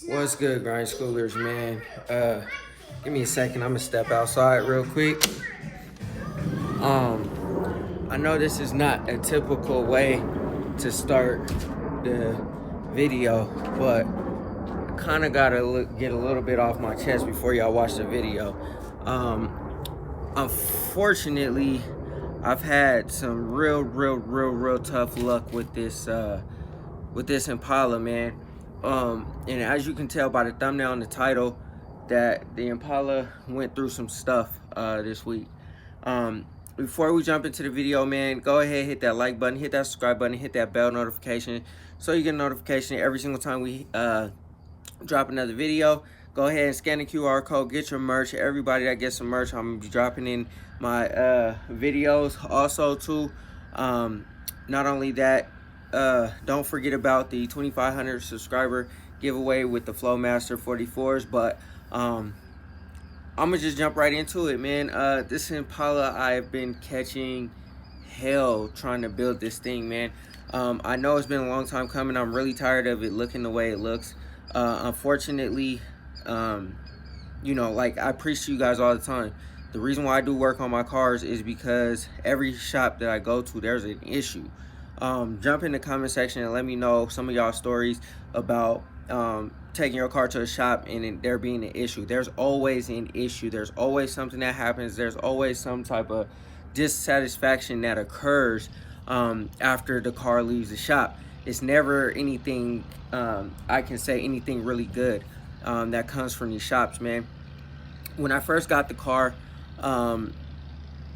What's good, grind schoolers, man? Give me a second. I'm gonna step outside real quick. I know this is not a typical way to start the video, but I kind of gotta get a little bit off my chest before y'all watch the video. Unfortunately, I've had some real tough luck with this Impala, man. And as you can tell by the thumbnail and the title, that the Impala went through some stuff this week. Before we jump into the video, man, go ahead, hit that like button, hit that subscribe button, hit that bell notification so you get a notification every single time we drop another video. Go ahead and scan the QR code, get your merch. Everybody that gets some merch, I'm gonna be dropping in my videos also too. Not only that, don't forget about the 2,500 subscriber giveaway with the Flowmaster 44s, but I'm gonna just jump right into it, man. This Impala, I've been catching hell trying to build this thing, man. I know it's been a long time coming. I'm really tired of it looking the way it looks. Unfortunately, you know, like I preach to you guys all the time, the reason why I do work on my cars is because every shop that I go to, there's an issue. Jump in the comment section and let me know some of y'all stories about taking your car to a shop and there being an issue. There's always an issue. There's always something that happens. There's always some type of dissatisfaction that occurs after the car leaves the shop. It's never anything, I can say anything really good that comes from these shops, man. When I first got the car,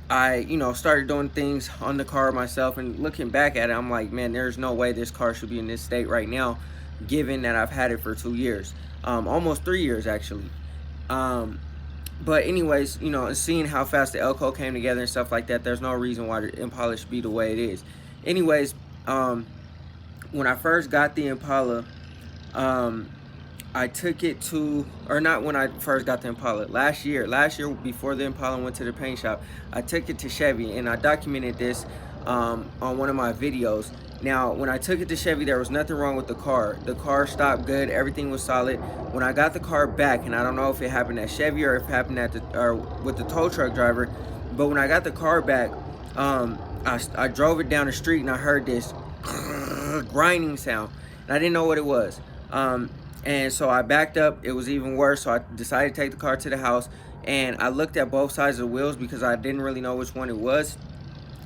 I, you know, started doing things on the car myself, and looking back at it, I'm like, man, there's no way this car should be in this state right now, given that I've had it for 2 years, almost 3 years actually. But anyways, you know, seeing how fast the Elko came together and stuff like that, there's no reason why the Impala should be the way it is. Anyways, when I first got the Impala, I took it to, or not when I first got the Impala, last year before the Impala went to the paint shop, I took it to Chevy, and I documented this on one of my videos. Now, when I took it to Chevy, there was nothing wrong with the car. The car stopped good, everything was solid. When I got the car back, and I don't know if it happened at Chevy or if it happened at with the tow truck driver, but when I got the car back, I drove it down the street and I heard this grinding sound, and I didn't know what it was. And so I backed up. It was even worse, so I decided to take the car to the house, and I looked at both sides of the wheels because I didn't really know which one it was.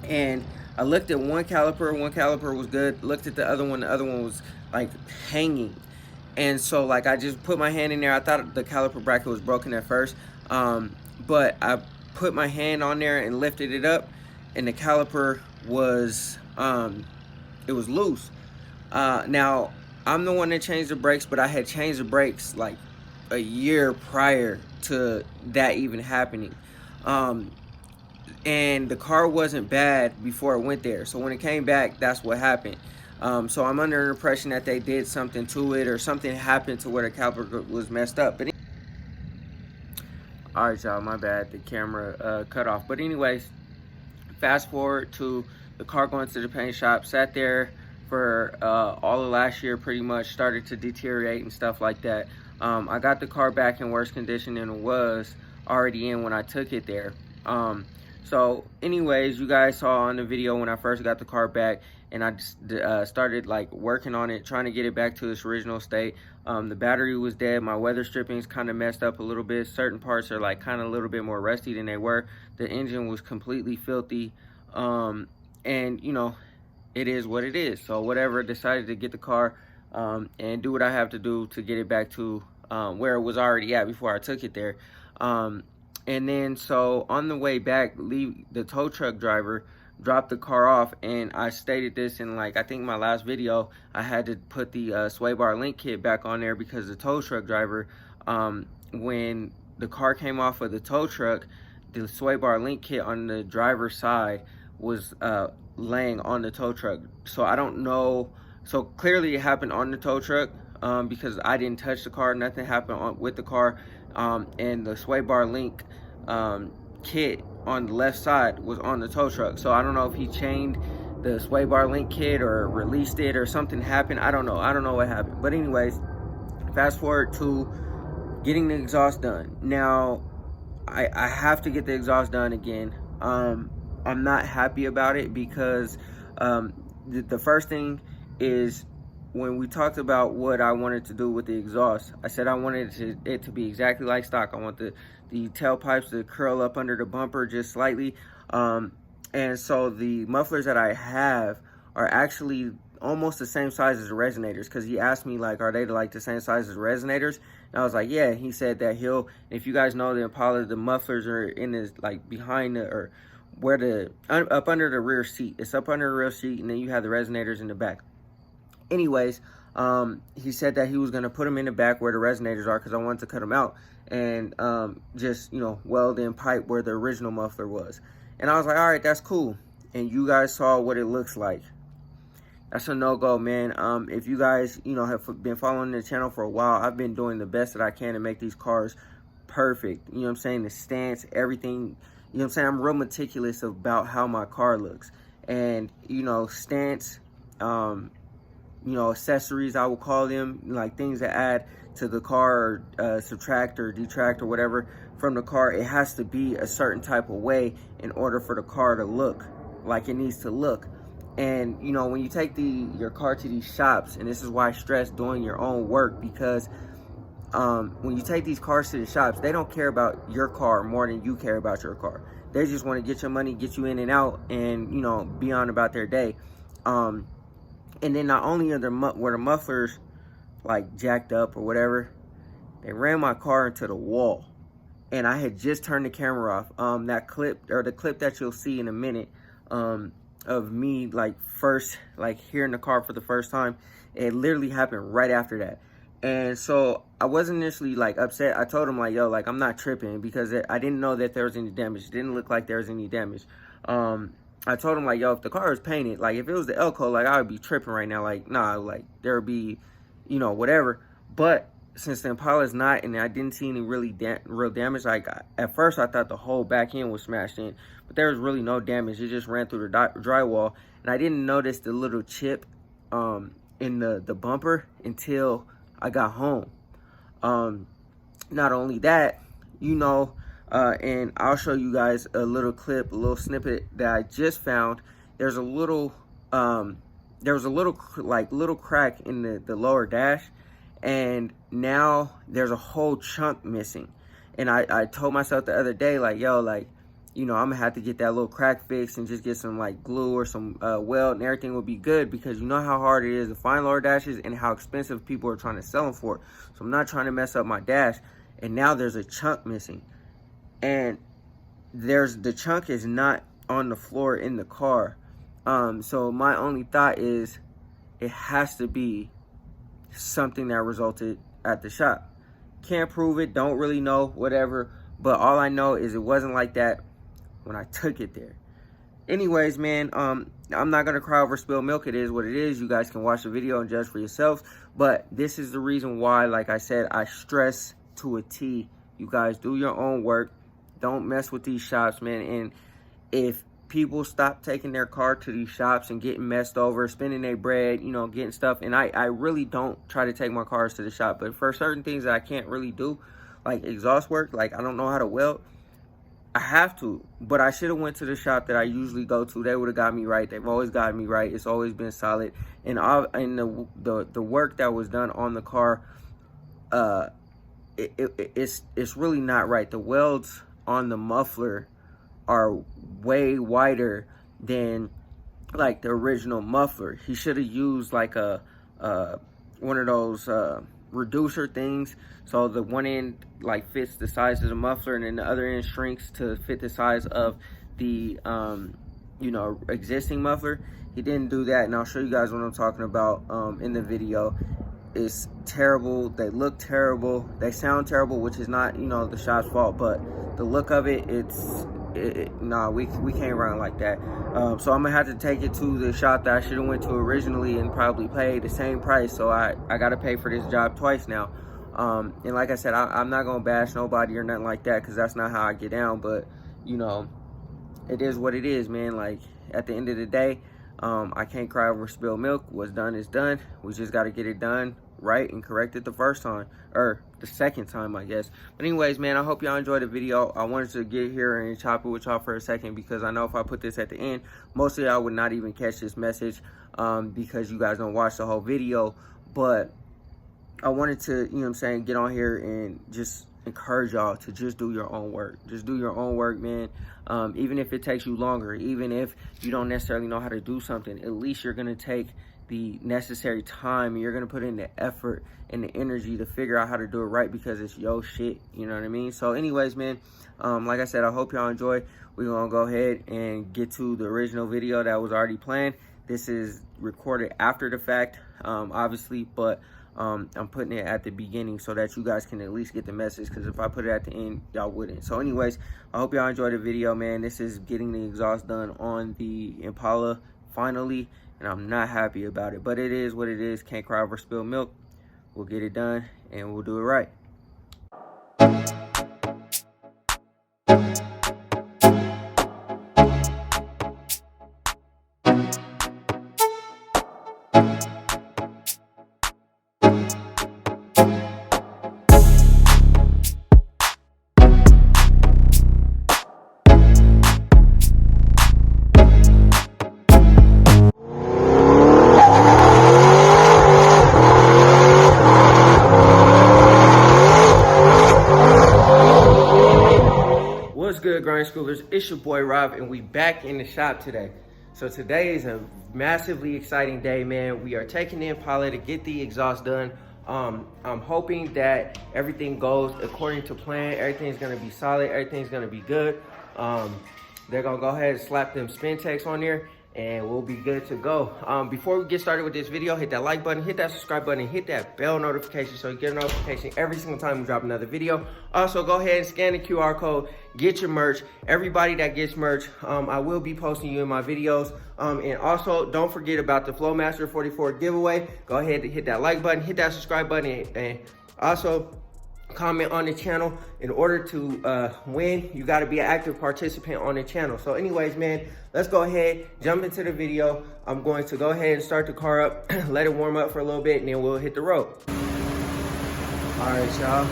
And I looked at one caliper was good, looked at the other one was like hanging. And so like I just put my hand in there. I thought the caliper bracket was broken at first, but I put my hand on there and lifted it up, and the caliper was it was loose. Now I'm the one that changed the brakes, but I had changed the brakes like a year prior to that even happening. And the car wasn't bad before it went there. So when it came back, that's what happened. So I'm under the impression that they did something to it, or something happened to where the caliper was messed up. But all right, y'all, my bad. The camera cut off. But anyways, fast forward to the car going to the paint shop, sat there for all of last year, pretty much started to deteriorate and stuff like that. I got the car back in worse condition than it was already in when I took it there. So anyways, you guys saw on the video when I first got the car back, and I just started like working on it, trying to get it back to its original state. The battery was dead. My weather strippings kind of messed up a little bit. Certain parts are like kind of a little bit more rusty than they were. The engine was completely filthy, and you know, it is what it is. So whatever, decided to get the car and do what I have to do to get it back to where it was already at before I took it there. And then so on the way back, the tow truck driver dropped the car off, and I stated this in like I think my last video. I had to put the sway bar link kit back on there because the tow truck driver, when the car came off of the tow truck, the sway bar link kit on the driver's side was laying on the tow truck. So I don't know, so clearly it happened on the tow truck, because I didn't touch the car, nothing happened with the car, and the sway bar link kit on the left side was on the tow truck. So I don't know if he chained the sway bar link kit or released it or something happened. I don't know what happened, but anyways, fast forward to getting the exhaust done. Now I have to get the exhaust done again. I'm not happy about it because the first thing is, when we talked about what I wanted to do with the exhaust, I said I wanted it to be exactly like stock. I want the tailpipes to curl up under the bumper just slightly. And so the mufflers that I have are actually almost the same size as the resonators, because he asked me, like, are they like the same size as the resonators? And I was like, yeah. He said that if you guys know the Impala, the mufflers are in this, like, behind the, or where the, up under the rear seat. It's up under the rear seat, and then you have the resonators in the back. Anyways, he said that he was going to put them in the back where the resonators are, because I wanted to cut them out and just, you know, weld in pipe where the original muffler was. And I was like, all right, that's cool. And you guys saw what it looks like. That's a no-go, man. If you guys, you know, have been following the channel for a while, I've been doing the best that I can to make these cars perfect. You know what I'm saying? The stance, everything. You know what I'm saying? I'm real meticulous about how my car looks. And, you know, stance, you know, accessories, I will call them, like things that add to the car, or subtract or detract or whatever from the car. It has to be a certain type of way in order for the car to look like it needs to look. And, you know, when you take your car to these shops, and this is why I stress doing your own work, because when you take these cars to the shops, they don't care about your car more than you care about your car. They just want to get your money, get you in and out, and, you know, be on about their day. And then not only were the mufflers like jacked up or whatever, they ran my car into the wall. And I had just turned the camera off. That clip, or the clip that you'll see in a minute, of me like hearing the car for the first time, it literally happened right after that. And so I wasn't initially like upset. I told him, like, yo, like, I'm not tripping, because I didn't know that there was any damage. It didn't look like there was any damage. I told him, like, yo, if the car is painted, like, if it was the Elko, like, I would be tripping right now. Like, nah, like, there would be, you know, whatever. But since the Impala is not, and I didn't see any really real damage, like, at first I thought the whole back end was smashed in, but there was really no damage. It just ran through the drywall, and I didn't notice the little chip in the bumper until I got home. Not only that, you know, and I'll show you guys a little clip, a little snippet that I just found. There's a little, there was a little crack in the lower dash, and now there's a whole chunk missing. And I told myself the other day, like, yo, like, you know, I'm gonna have to get that little crack fixed and just get some like glue or some weld, and everything will be good, because you know how hard it is to find lower dashes and how expensive people are trying to sell them for. So I'm not trying to mess up my dash. And now there's a chunk missing, and the chunk is not on the floor in the car. So my only thought is it has to be something that resulted at the shop. Can't prove it, don't really know, whatever, but all I know is it wasn't like that when I took it there. Anyways, man, I'm not gonna cry over spilled milk. It is what it is. You guys can watch the video and judge for yourselves, but this is the reason why, like I said, I stress to a T, you guys do your own work. Don't mess with these shops, man. And if people stop taking their car to these shops and getting messed over, spending their bread, you know, getting stuff, and I really don't try to take my cars to the shop, but for certain things that I can't really do, like exhaust work, like I don't know how to weld, I have to. But I should have went to the shop that I usually go to. They would have got me right. They've always gotten me right. It's always been solid. And the work that was done on the car, it's really not right. The welds on the muffler are way wider than like the original muffler. He should have used like a one of those reducer things, so the one end like fits the size of the muffler, and then the other end shrinks to fit the size of the you know, existing muffler. He didn't do that, and I'll show you guys what I'm talking about in the video. It's terrible. They look terrible. They sound terrible, which is not, you know, the shop's fault, but the look of it, nah, we can't run like that. So I'm gonna have to take it to the shop that I should have went to originally and probably paid the same price. So I gotta pay for this job twice now. And like I said, I'm not gonna bash nobody or nothing like that, because that's not how I get down. But you know, it is what it is, man. Like at the end of the day, I can't cry over spilled milk. What's done is done. We just got to get it done right and correct it the first time, or the second time, I guess. But anyways, man, I hope y'all enjoyed the video. I wanted to get here and chop it with y'all for a second, because I know if I put this at the end, most of y'all would not even catch this message, because you guys don't watch the whole video. But I wanted to, you know what I'm saying, get on here and just encourage y'all to just do your own work. Just do your own work, man. Even if it takes you longer, even if you don't necessarily know how to do something, at least you're gonna take the necessary time, and you're gonna put in the effort and the energy to figure out how to do it right, because it's your shit, you know what I mean? So anyways, man, like I said, I hope y'all enjoy. We're gonna go ahead and get to the original video that was already planned. This is recorded after the fact, obviously, but I'm putting it at the beginning so that you guys can at least get the message, because if I put it at the end, y'all wouldn't. So anyways, I hope y'all enjoyed the video, man. This is getting the exhaust done on the Impala finally, and I'm not happy about it, but it is what it is. Can't cry over spilled milk. We'll get it done and we'll do it right. What's good, grind schoolers? It's your boy Rob, and we back in the shop today. So today is a massively exciting day, man. We are taking the Impala to get the exhaust done. I'm hoping that everything goes according to plan. Everything's gonna be solid. Everything's gonna be good. They're gonna go ahead and slap them Spintechs on there, and we'll be good to go. Before we get started with this video, hit that like button, hit that subscribe button, hit that bell notification so you get a notification every single time we drop another video. Also, go ahead and scan the QR code, get your merch. Everybody that gets merch, I will be posting you in my videos. And also, don't forget about the Flowmaster 44 giveaway. Go ahead and hit that like button, hit that subscribe button, and also comment on the channel. In order to win, you got to be an active participant on the channel. So anyways, man, let's go ahead, jump into the video. I'm going to go ahead and start the car up, let it warm up for a little bit, and then we'll hit the road. All right, y'all,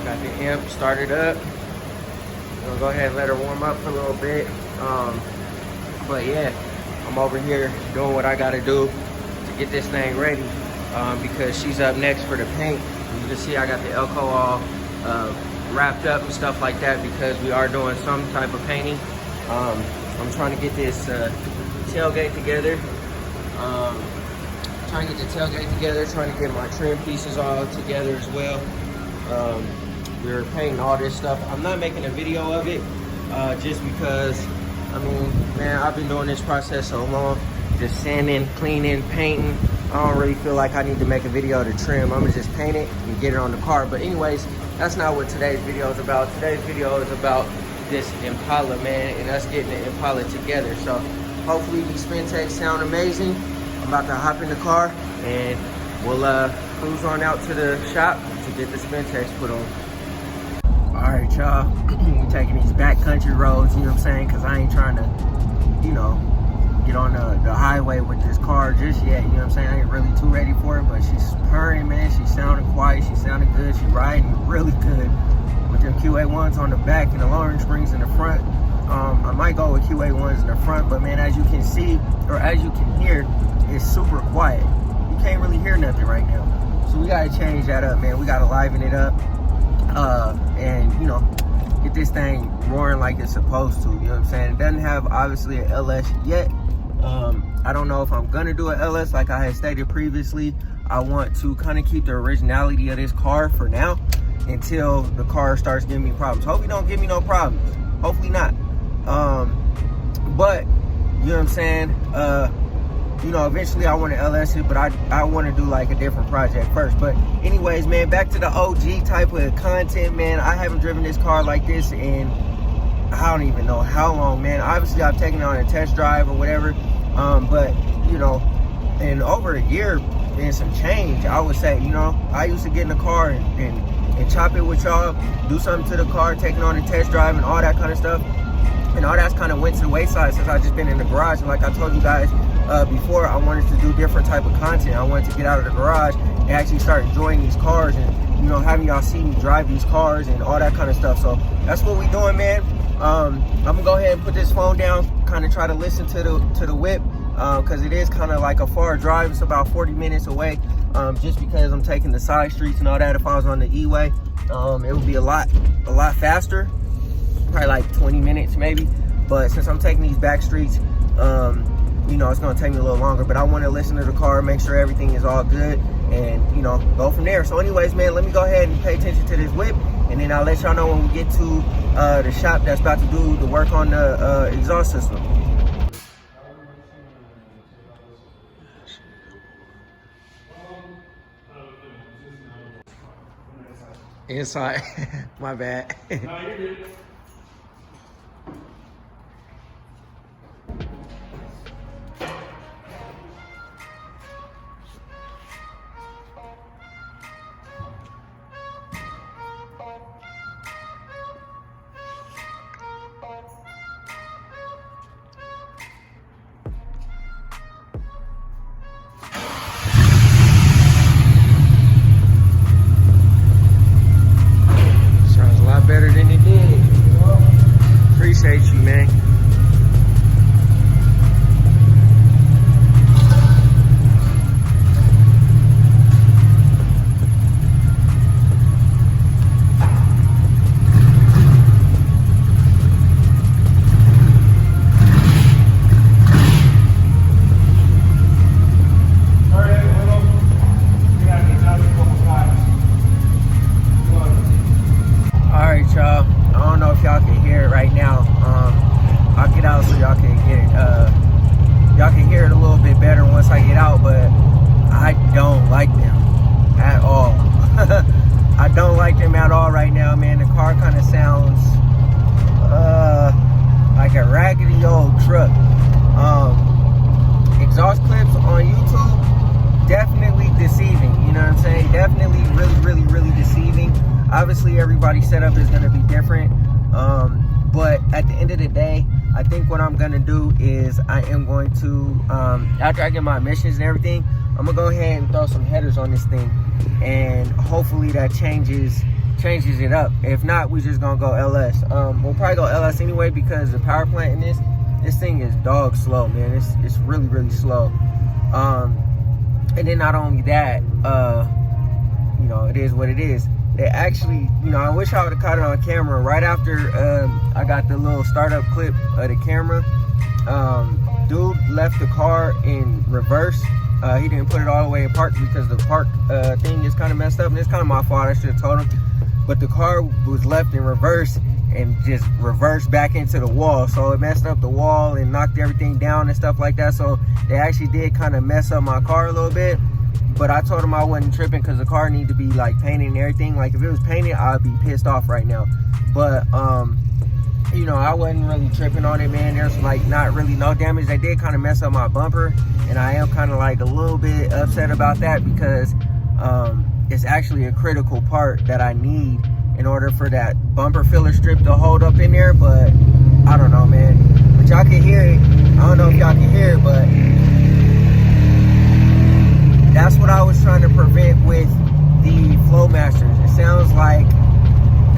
got the amp started up. I'm gonna go ahead and let her warm up for a little bit. But yeah, I'm over here doing what I gotta do to get this thing ready, because she's up next for the paint. You can see I got the Elko all wrapped up and stuff like that, because we are doing some type of painting. I'm trying to get this tailgate together. Trying to get the tailgate together, trying to get my trim pieces all together as well. We're painting all this stuff. I'm not making a video of it, just because, I mean, man, I've been doing this process so long, just sanding, cleaning, painting. I don't really feel like I need to make a video to trim. I'm gonna just paint it and get it on the car. But anyways, that's not what today's video is about. Today's video is about this Impala, man, and us getting the Impala together. So hopefully these Spintechs sound amazing. I'm about to hop in the car and we'll cruise on out to the shop to get the Spintechs put on. All right, y'all, we're taking these backcountry roads, you know what I'm saying? Because I ain't trying to, you know, get on the highway with this car just yet, you know what I'm saying? I ain't really too ready for it, but she's purring, man. She's sounding quiet, she's sounding good, she's riding really good with them QA1s on the back and the lowering springs in the front. I might go with QA1s in the front, but man, as you can see, or as you can hear, it's super quiet. You can't really hear nothing right now. So we gotta change that up, man. We gotta liven it up, and, you know, get this thing roaring like it's supposed to, you know what I'm saying? It doesn't have, obviously, an LS yet. I don't know if I'm gonna do an LS like I had stated previously. I want to kind of keep the originality of this car for now until the car starts giving me problems. Hopefully don't give me no problems. Hopefully not. But, you know what I'm saying? You know, eventually I want to LS it, but I want to do like a different project first. But anyways, man, back to the OG type of content, man. I haven't driven this car like this in, I don't even know how long, man. Obviously, I've taken it on a test drive or whatever. But, you know, in over a year and some change, I would say, you know, I used to get in the car and chop it with y'all, do something to the car, take it on a test drive and all that kind of stuff. And all that's kind of went to the wayside since I've just been in the garage. And like I told you guys before, I wanted to do different type of content. I wanted to get out of the garage actually start enjoying these cars and, you know, having y'all see me drive these cars and all that kind of stuff. So that's what we doing, man. I'm gonna go ahead and put this phone down, kind of try to listen to the whip, because it is kind of like a far drive. It's about 40 minutes away, just because I'm taking the side streets and all that. If I was on the E-way, it would be a lot faster, probably like 20 minutes maybe. But since I'm taking these back streets, you know, it's gonna take me a little longer. But I want to listen to the car, make sure everything is all good, and, you know, go from there. So anyways, man, let me go ahead and pay attention to this whip, and then I'll let y'all know when we get to the shop that's about to do the work on the exhaust system. Inside. My bad. No, you're good. Better than it did. Appreciate you, man. Y'all, I don't know if y'all can hear it right now. I'll get out so y'all can get it. Y'all can hear it a little bit better once I get out, but I don't like them at all. I don't like them at all right now, man. The car kind of sounds like a raggedy old truck. Exhaust clips on YouTube, definitely deceiving. You know what I'm saying? Definitely really deceiving. Obviously, everybody's setup is going to be different, but at the end of the day, I think what I'm going to do is I am going to, after I get my emissions and everything, I'm going to go ahead and throw some headers on this thing, and hopefully that changes it up. If not, we just going to go LS. We'll probably go LS anyway, because the power plant in this thing is dog slow, man. It's really slow. And then not only that, you know, it is what it is. It actually, you know, I wish I would have caught it on camera right after I got the little startup clip of the camera. Dude left the car in reverse. He didn't put it all the way in park because the park thing is kind of messed up, and it's kind of my fault. I should have told him. But the car was left in reverse and just reversed back into the wall, so it messed up the wall and knocked everything down and stuff like that. So they actually did kind of mess up my car a little bit. But I told him I wasn't tripping because the car needed to be like painted and everything. Like if it was painted, I'd be pissed off right now. But you know, I wasn't really tripping on it, man. There's like not really no damage. They did kind of mess up my bumper, and I am kind of like a little bit upset about that, because it's actually a critical part that I need in order for that bumper filler strip to hold up in there. But I don't know, man. But y'all can hear it. I don't know if y'all can hear it, but that's what I was trying to prevent with the Flowmasters. It sounds like,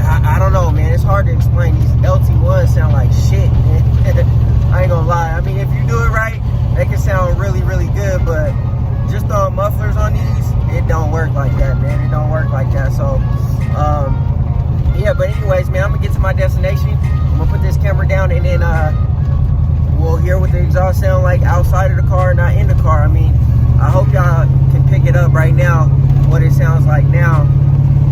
I don't know, man. It's hard to explain. These LT1s sound like shit, man. I ain't gonna lie. I mean, if you do it right, they can sound really good, but just throwing mufflers on these, it don't work like that, man. It don't work like that. So, yeah, but anyways, man, I'm gonna get to my destination. I'm gonna put this camera down, and then we'll hear what the exhaust sound like outside of the car, not in the car. I mean, I hope y'all can pick it up right now, what it sounds like now,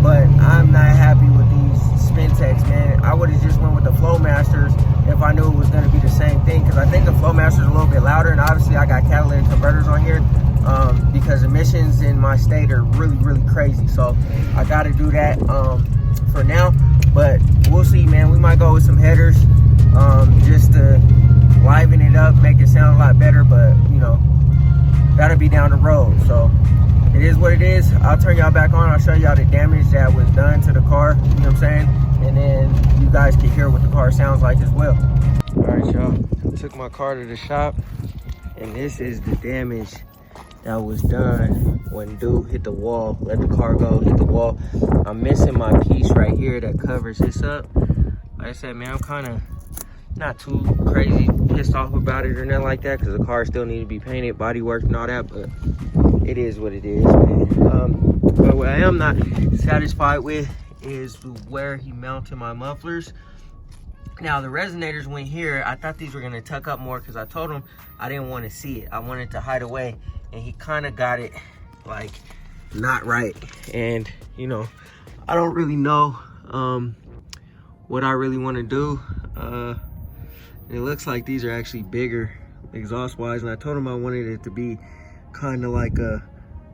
but I'm not happy with these Spintechs, man. I would have just went with the Flowmasters if I knew it was going to be the same thing, because I think the Flowmasters are a little bit louder, and obviously I got catalytic converters on here, because emissions in my state are really crazy. So I got to do that for now, but we'll see, man. We might go with some headers just to liven it up, make it sound a lot better, but you know, that'll be down the road. So it is what it is. I'll turn y'all back on. I'll show y'all the damage that was done to the car, you know what I'm saying, and then you guys can hear what the car sounds like as well. All right, y'all, I took my car to the shop, and this is the damage that was done when dude hit the wall, let the car go, hit the wall. I'm missing my piece right here that covers this up. Like I said, man, I'm kind of not too crazy pissed off about it or nothing like that, because the car still needs to be painted, body work and all that, but it is what it is, man. But what I am not satisfied with is where he mounted my mufflers. Now the resonators went here. I thought these were gonna tuck up more because I told him I didn't want to see it. I wanted to hide away, and he kind of got it like not right. And you know, I don't really know what I really want to do. It looks like these are actually bigger exhaust wise, and I told him I wanted it to be kind of like a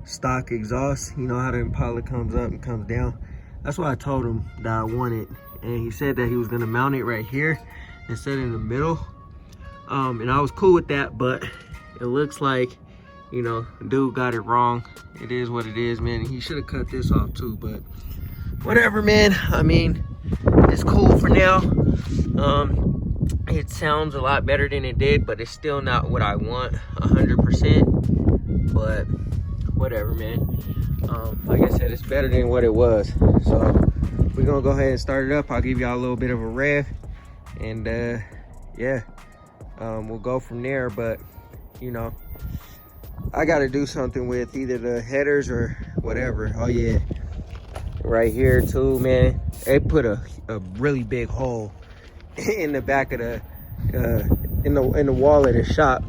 stock exhaust. You know how the Impala comes up and comes down. That's what I told him that I wanted, and he said that he was gonna mount it right here instead in the middle. And I was cool with that, but it looks like, you know, dude got it wrong. It is what it is, man. He should have cut this off too, but whatever, man. I mean, it's cool for now. It sounds a lot better than it did, but it's still not what I want 100%, but whatever, man. Like I said, it's better than what it was. So we're gonna go ahead and start it up. I'll give y'all a little bit of a rev, and yeah, we'll go from there. But you know, I gotta do something with either the headers or whatever. Oh yeah, right here too, man. They put a really big hole in the back of the in the wall of the shop.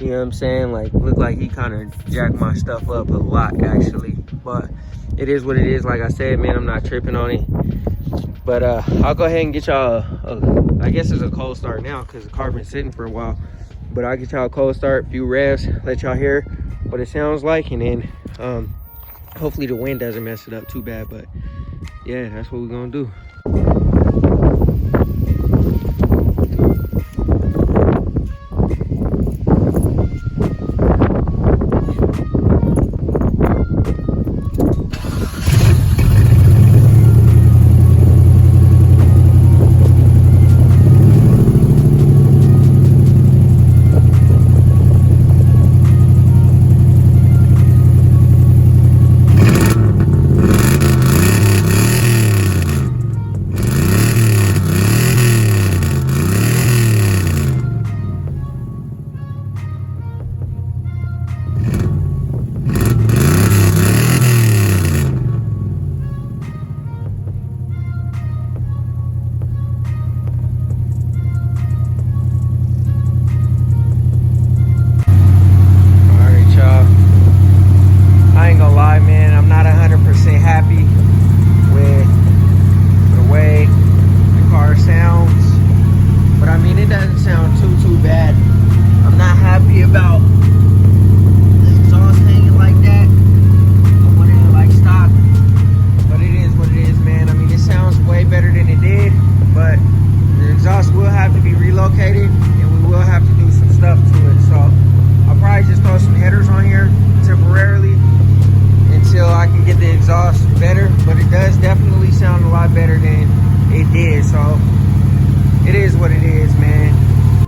You know what I'm saying? Like, look like he kind of jacked my stuff up a lot, actually. But it is what it is. Like I said, man, I'm not tripping on it. But I'll go ahead and get y'all I guess it's a cold start now because the car been sitting for a while. But I'll get y'all a cold start, a few revs, let y'all hear what it sounds like, and then hopefully the wind doesn't mess it up too bad. But yeah, that's what we're gonna do.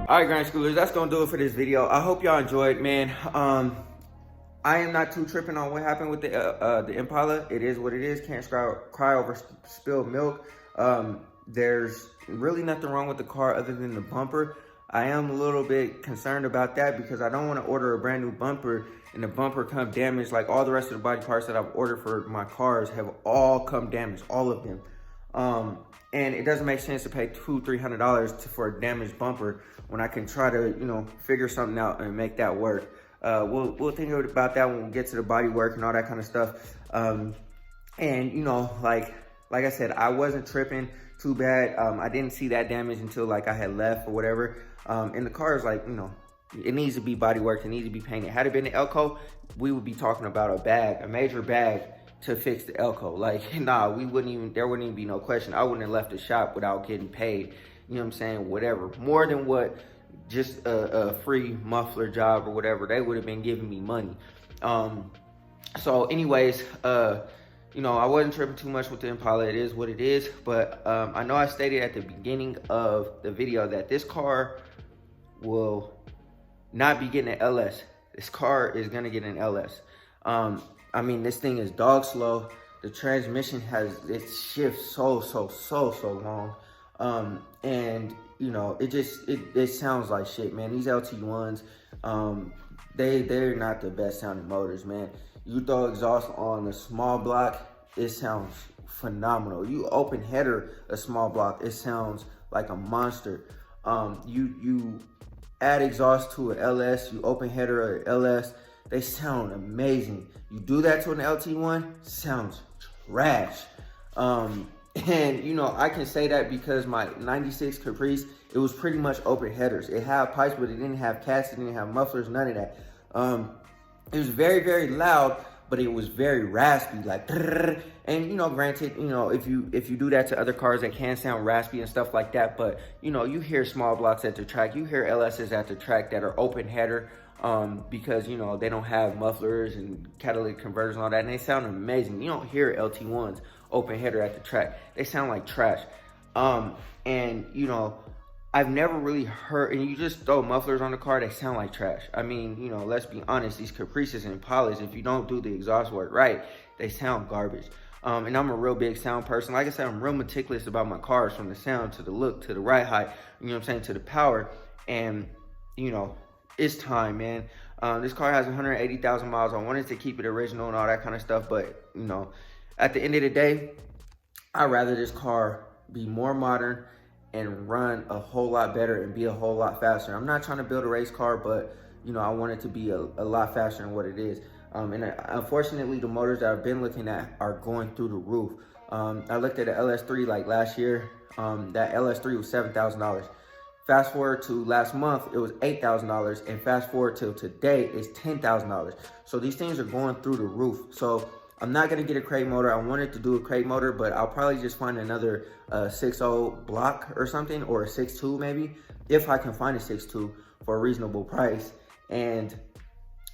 Alright, Grind Schoolers, that's gonna do it for this video. I hope y'all enjoyed, man. I am not too tripping on what happened with the Impala. It is what it is. Can't cry over spilled milk. There's really nothing wrong with the car other than the bumper. I am a little bit concerned about that because I don't want to order a brand new bumper and the bumper come damaged. Like all the rest of the body parts that I've ordered for my cars have all come damaged, all of them. And it doesn't make sense to pay $200-300 for a damaged bumper when I can try to, you know, figure something out and make that work. We'll think about that when we get to the body work and all that kind of stuff. And you know, like I said, I wasn't tripping too bad. I didn't see that damage until like I had left or whatever. And the car is like, you know, it needs to be body worked, it needs to be painted. Had it been the Elko, we would be talking about a major bag to fix the Elko. Like, nah, there wouldn't even be no question. I wouldn't have left the shop without getting paid. You know what I'm saying? Whatever. More than what just a free muffler job or whatever, they would have been giving me money. So anyways, you know, I wasn't tripping too much with the Impala. It is what it is. But I know I stated at the beginning of the video that this car will not be getting an LS. this car is gonna get an LS. I mean, this thing is dog slow. The transmission it shifts so long. And you know, it sounds like shit, man. These LT1s, they're not the best sounding motors, man. You throw exhaust on a small block, it sounds phenomenal. You open header a small block, it sounds like a monster. You add exhaust to an LS, you open header an LS, they sound amazing. You do that to an LT1, sounds trash. And you know, I can say that because my 96 Caprice, it was pretty much open headers. It had pipes, but it didn't have cats, it didn't have mufflers, none of that. It was very loud, but it was very raspy, like, and you know, granted, you know, if you do that to other cars, it can sound raspy and stuff like that. But you know, you hear small blocks at the track, you hear LSs at the track that are open header, because you know, they don't have mufflers and catalytic converters and all that, and they sound amazing. You don't hear LT1s open header at the track, they sound like trash. And you know, I've never really heard, and you just throw mufflers on the car, they sound like trash. I mean, you know, let's be honest, these Caprices and Impalas, if you don't do the exhaust work right, they sound garbage. And I'm a real big sound person. Like I said, I'm real meticulous about my cars, from the sound to the look to the ride height, you know what I'm saying, to the power. And you know, it's time, man. This car has 180,000 miles. I wanted to keep it original and all that kind of stuff, but you know, at the end of the day, I'd rather this car be more modern and run a whole lot better and be a whole lot faster. I'm not trying to build a race car, but you know, I want it to be a lot faster than what it is. And unfortunately, the motors that I've been looking at are going through the roof. I looked at the LS3 like last year. That LS3 was $7,000. Fast forward to last month, it was $8,000, and fast forward till today, it's $10,000. So these things are going through the roof. So I'm not gonna get a crate motor. I wanted to do a crate motor, but I'll probably just find another 6.0 block or something, or a 6.2 maybe, if I can find a 6.2 for a reasonable price. And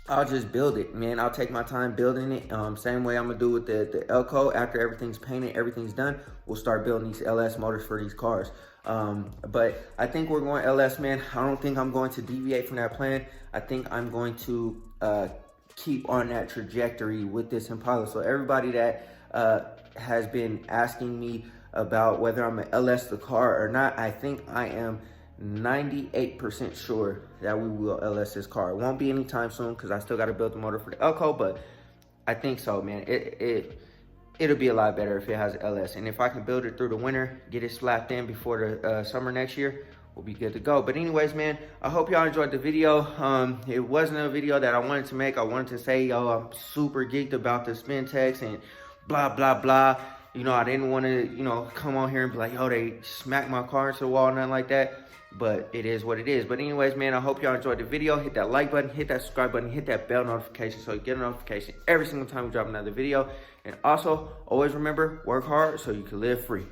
I'll just build it, man. I'll take my time building it. Same way I'm gonna do with the Elco. After everything's painted, everything's done, we'll start building these LS motors for these cars. But I think we're going LS, man. I don't think I'm going to deviate from that plan. I think I'm going to keep on that trajectory with this Impala. So everybody that has been asking me about whether I'm gonna LS the car or not, I think I am 98% sure that we will LS this car. It won't be anytime soon because I still got to build the motor for the Elco, but I think so, man. It'll be a lot better if it has LS. And if I can build it through the winter, get it slapped in before the summer next year, we'll be good to go. But anyways, man, I hope y'all enjoyed the video. It wasn't a video that I wanted to make. I wanted to say, yo, I'm super geeked about the Spintechs and blah, blah, blah. You know, I didn't want to, you know, come on here and be like, yo, they smacked my car into the wall, nothing like that. But it is what it is. But anyways, man, I hope y'all enjoyed the video. Hit that like button, hit that subscribe button, hit that bell notification so you get a notification every single time we drop another video. And also, always remember, work hard so you can live free.